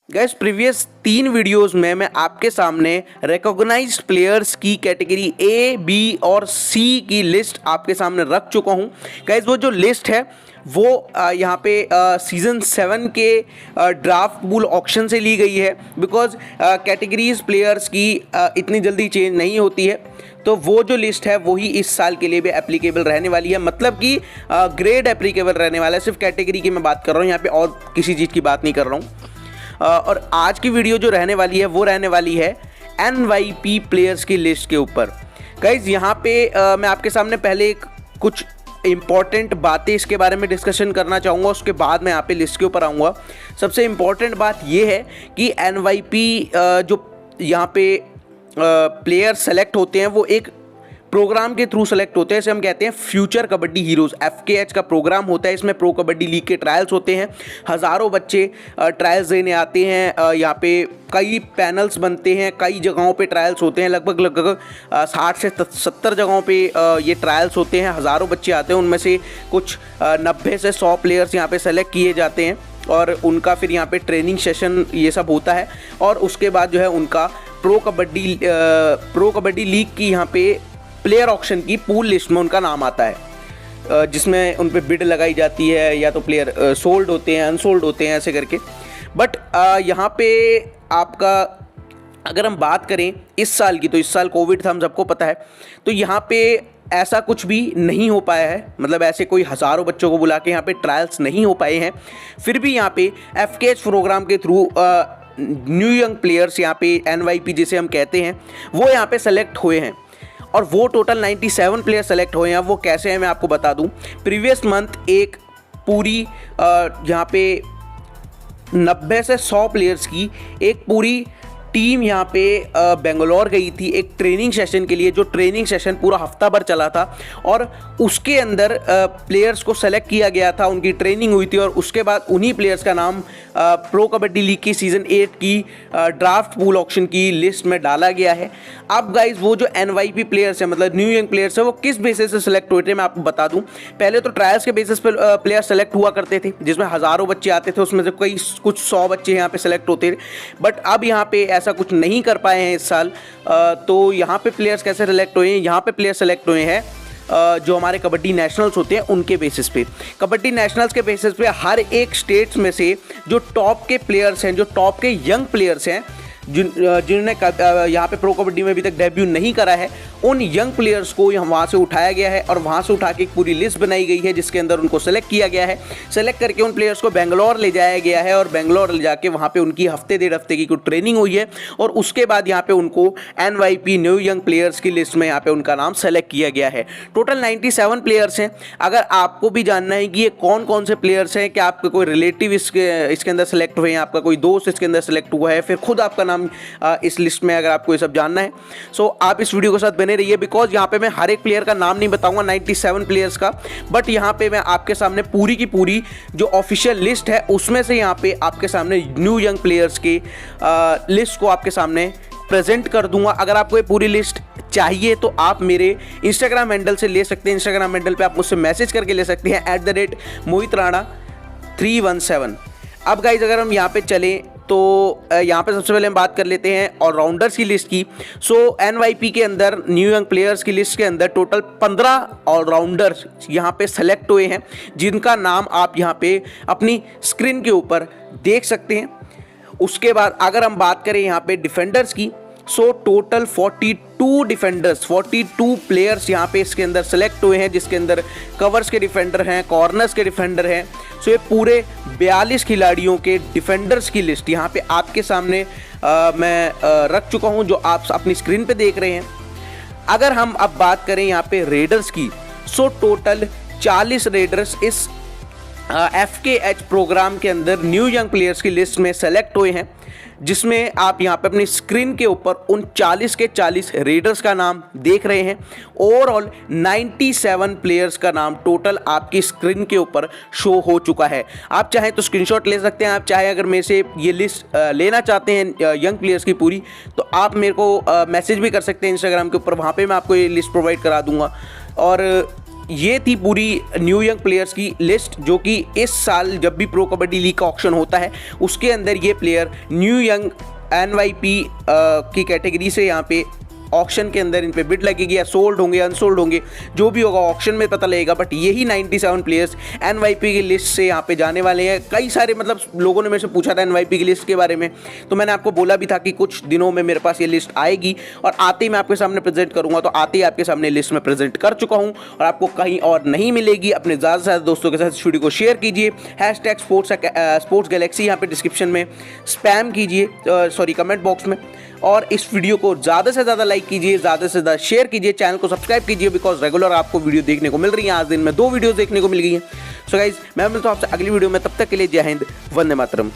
Gas previous 3 videos में मैं आपके सामने रिकॉग्नाइज्ड प्लेयर्स की कैटेगरी ए, बी और सी की लिस्ट आपके सामने रख चुका हूं। गैस वो जो लिस्ट है वो यहाँ पे सीज़न 7 के ड्राफ्ट पूल ऑक्शन से ली गई है, बिकॉज कैटेगरीज प्लेयर्स की इतनी जल्दी चेंज नहीं होती है। तो वो जो लिस्ट है वही इस साल के लिए भी एप्लीकेबल रहने वाली है, मतलब कि ग्रेड एप्लीकेबल रहने वाला है। सिर्फ कैटेगरी की मैं बात कर रहा हूँ, यहाँ पे और किसी चीज़ की बात नहीं कर रहा हूँ। और आज की वीडियो जो रहने वाली है वो रहने वाली है NYP प्लेयर्स की लिस्ट के ऊपर। गाइज यहाँ पे मैं आपके सामने पहले कुछ इंपॉर्टेंट बातें इसके बारे में डिस्कशन करना चाहूँगा, उसके बाद मैं यहाँ पे लिस्ट के ऊपर आऊँगा। सबसे इम्पॉर्टेंट बात ये है कि NYP जो यहाँ पे प्लेयर सेलेक्ट होते हैं वो एक प्रोग्राम के थ्रू सेलेक्ट होते हैं। इसे हम कहते हैं फ्यूचर कबड्डी हीरोज़। FKH का प्रोग्राम होता है, इसमें प्रो कबड्डी लीग के ट्रायल्स होते हैं। हज़ारों बच्चे ट्रायल्स देने आते हैं। यहाँ पे कई पैनल्स बनते हैं, कई जगहों पे ट्रायल्स होते हैं। लगभग 60 से 70 जगहों पे ये ट्रायल्स होते हैं। हज़ारों बच्चे आते हैं, उनमें से कुछ 90 से 100 प्लेयर्स यहाँ पे सेलेक्ट किए जाते हैं और उनका फिर यहाँ पे ट्रेनिंग सेशन ये सब होता है। और उसके बाद जो है उनका प्रो कबड्डी लीग की यहाँ पे प्लेयर ऑक्शन की पूल लिस्ट में उनका नाम आता है, जिसमें उन पे बिड लगाई जाती है, या तो प्लेयर सोल्ड होते हैं, अनसोल्ड होते हैं, ऐसे करके। बट यहाँ पे आपका अगर हम बात करें इस साल की, तो इस साल कोविड था, हम सबको पता है, तो यहाँ पे ऐसा कुछ भी नहीं हो पाया है। मतलब ऐसे कोई हज़ारों बच्चों को बुला के यहाँ पे ट्रायल्स नहीं हो पाए हैं। फिर भी यहाँ पे FKH प्रोग्राम के थ्रू न्यू यंग प्लेयर्स, यहाँ पे NYP जिसे हम कहते हैं, वो यहाँ पे सेलेक्ट हुए हैं। और वो टोटल 97 प्लेयर सेलेक्ट हुए हैं। वो कैसे हैं मैं आपको बता दूं। प्रीवियस मंथ एक पूरी यहाँ पे 90 से 100 प्लेयर्स की एक पूरी टीम यहाँ पे बेंगलोर गई थी एक ट्रेनिंग सेशन के लिए, जो ट्रेनिंग सेशन पूरा हफ्ता भर चला था। और उसके अंदर प्लेयर्स को सेलेक्ट किया गया था, उनकी ट्रेनिंग हुई थी और उसके बाद उन्हीं प्लेयर्स का नाम प्रो कबड्डी लीग की सीज़न 8 की ड्राफ्ट पूल ऑक्शन की लिस्ट में डाला गया है। अब गाइज वो जो NYP प्लेयर्स हैं, मतलब न्यू यंग प्लेयर्स हैं, वो किस बेसिस से सेलेक्ट हुए थे मैं आपको बता दूं। पहले तो ट्रायल्स के बेसिस पे प्लेयर सेलेक्ट हुआ करते थे, जिसमें हज़ारों बच्चे आते थे, उसमें से कुछ 100 बच्चे यहाँ पे सेलेक्ट होते थे। बट अब यहाँ पे ऐसा कुछ नहीं कर पाए हैं इस साल। तो यहाँ पे प्लेयर्स कैसे सेलेक्ट हुए हैं, यहाँ पे प्लेयर सेलेक्ट हुए हैं जो हमारे कबड्डी नेशनल्स होते हैं उनके बेसिस पे। कबड्डी नेशनल्स के बेसिस पे हर एक स्टेट्स में से जो टॉप के प्लेयर्स हैं, जो टॉप के यंग प्लेयर्स हैं, जिन्होंने यहाँ पे प्रो कबड्डी में अभी तक डेब्यू नहीं करा है, उन यंग प्लेयर्स को वहाँ से उठाया गया है और वहाँ से उठा के एक पूरी लिस्ट बनाई गई है, जिसके अंदर उनको सेलेक्ट किया गया है। सेलेक्ट करके उन प्लेयर्स को बेंगलोर ले जाया गया है और बेंगलोर ले जाके वहाँ पे उनकी हफ्ते 1.5 हफ्ते की कुछ ट्रेनिंग हुई है और उसके बाद यहाँ पे उनको NYP न्यू यंग प्लेयर्स की लिस्ट में यहाँ पे उनका नाम सेलेक्ट किया गया है। टोटल 97 प्लेयर्स हैं। अगर आपको भी जानना है कि ये कौन कौन से प्लेयर्स हैं, क्या आपके कोई रिलेटिव इसके अंदर सेलेक्ट हुए हैं, आपका कोई दोस्त इसके अंदर सेलेक्ट हुआ है, फिर खुद आपका नाम इस लिस्ट में, अगर आपको ये सब जानना है, सो आप इस वीडियो के साथ बने रहिए। बिकॉज यहाँ पे मैं हर एक प्लेयर का नाम नहीं बताऊंगा 97 प्लेयर्स का, बट यहाँ पे मैं आपके सामने पूरी की पूरी जो ऑफिशियल लिस्ट है उसमें से यहाँ पे आपके सामने न्यू यंग प्लेयर्स की लिस्ट को आपके सामने प्रेजेंट कर दूंगा। अगर आपको ये पूरी लिस्ट चाहिए तो आप मेरे इंस्टाग्राम हैंडल से ले सकते हैं। इंस्टाग्राम हैंडल पे आप मुझसे मैसेज करके ले सकते हैं @MohitRana317। अब गाइज अगर हम यहाँ पे चलें तो यहाँ पे सबसे पहले हम बात कर लेते हैं ऑलराउंडर्स की लिस्ट की। सो NYP के अंदर न्यू यंग प्लेयर्स की लिस्ट के अंदर टोटल 15 ऑलराउंडर्स यहाँ पे सेलेक्ट हुए हैं, जिनका नाम आप यहाँ पे अपनी स्क्रीन के ऊपर देख सकते हैं। उसके बाद अगर हम बात करें यहाँ पे डिफेंडर्स की, सो टोटल 42 प्लेयर्स यहाँ पे इसके अंदर सेलेक्ट हुए हैं, जिसके अंदर कवर्स के डिफेंडर हैं, कॉर्नर्स के डिफेंडर हैं। सो ये पूरे 42 खिलाड़ियों के डिफेंडर्स की लिस्ट यहाँ पे आपके सामने मैं रख चुका हूँ, जो आप अपनी स्क्रीन पे देख रहे हैं। अगर हम अब बात करें यहाँ पे रेडर्स की, सो टोटल 40 रेडर्स इस FKH प्रोग्राम के अंदर न्यू यंग प्लेयर्स की लिस्ट में सेलेक्ट हुए हैं, जिसमें आप यहाँ पे अपनी स्क्रीन के ऊपर उन 40 के 40 रेडर्स का नाम देख रहे हैं। ओवरऑल 97 प्लेयर्स का नाम टोटल आपकी स्क्रीन के ऊपर शो हो चुका है। आप चाहें तो स्क्रीनशॉट ले सकते हैं, आप चाहे अगर मेरे से ये लिस्ट लेना चाहते हैं यंग प्लेयर्स की पूरी, तो आप मेरे को मैसेज भी कर सकते हैं इंस्टाग्राम के ऊपर, वहाँ पर मैं आपको ये लिस्ट प्रोवाइड करा दूँगा। और ये थी पूरी न्यू यंग प्लेयर्स की लिस्ट, जो कि इस साल जब भी प्रो कबड्डी लीग का ऑक्शन होता है उसके अंदर ये प्लेयर न्यू यंग NYP की कैटेगरी से यहाँ पे ऑक्शन के अंदर इन पे बिड लगेगी, या सोल्ड होंगे अनसोल्ड होंगे, जो भी होगा ऑक्शन में पता लगेगा। बट यही 97 प्लेयर्स NYP की लिस्ट से यहाँ पे जाने वाले हैं। कई सारे मतलब लोगों ने मेरे से पूछा था NYP की लिस्ट के बारे में, तो मैंने आपको बोला भी था कि कुछ दिनों में मेरे पास ये लिस्ट आएगी और आते ही मैं आपके सामने प्रेजेंट करूंगा। तो आते ही आपके सामने लिस्ट में प्रेजेंट कर चुका हूँ और आपको कहीं और नहीं मिलेगी। अपने ज़्यादा से ज़्यादा दोस्तों के साथ इस वीडियो को शेयर कीजिए, #स्पोर्ट्स गैलेक्सी यहाँ पे डिस्क्रिप्शन में स्पैम कीजिए, सॉरी कमेंट बॉक्स में, और इस वीडियो को ज़्यादा से ज़्यादा लाइक कीजिए, ज़्यादा से ज़्यादा शेयर कीजिए, चैनल को सब्सक्राइब कीजिए, बिकॉज रेगुलर आपको वीडियो देखने को मिल रही है। आज दिन में 2 वीडियोस देखने को मिल गई हैं। सो गाइज, मैं मिलता हूं आपसे अगली वीडियो में, तब तक के लिए जय हिंद, वंदे मातरम।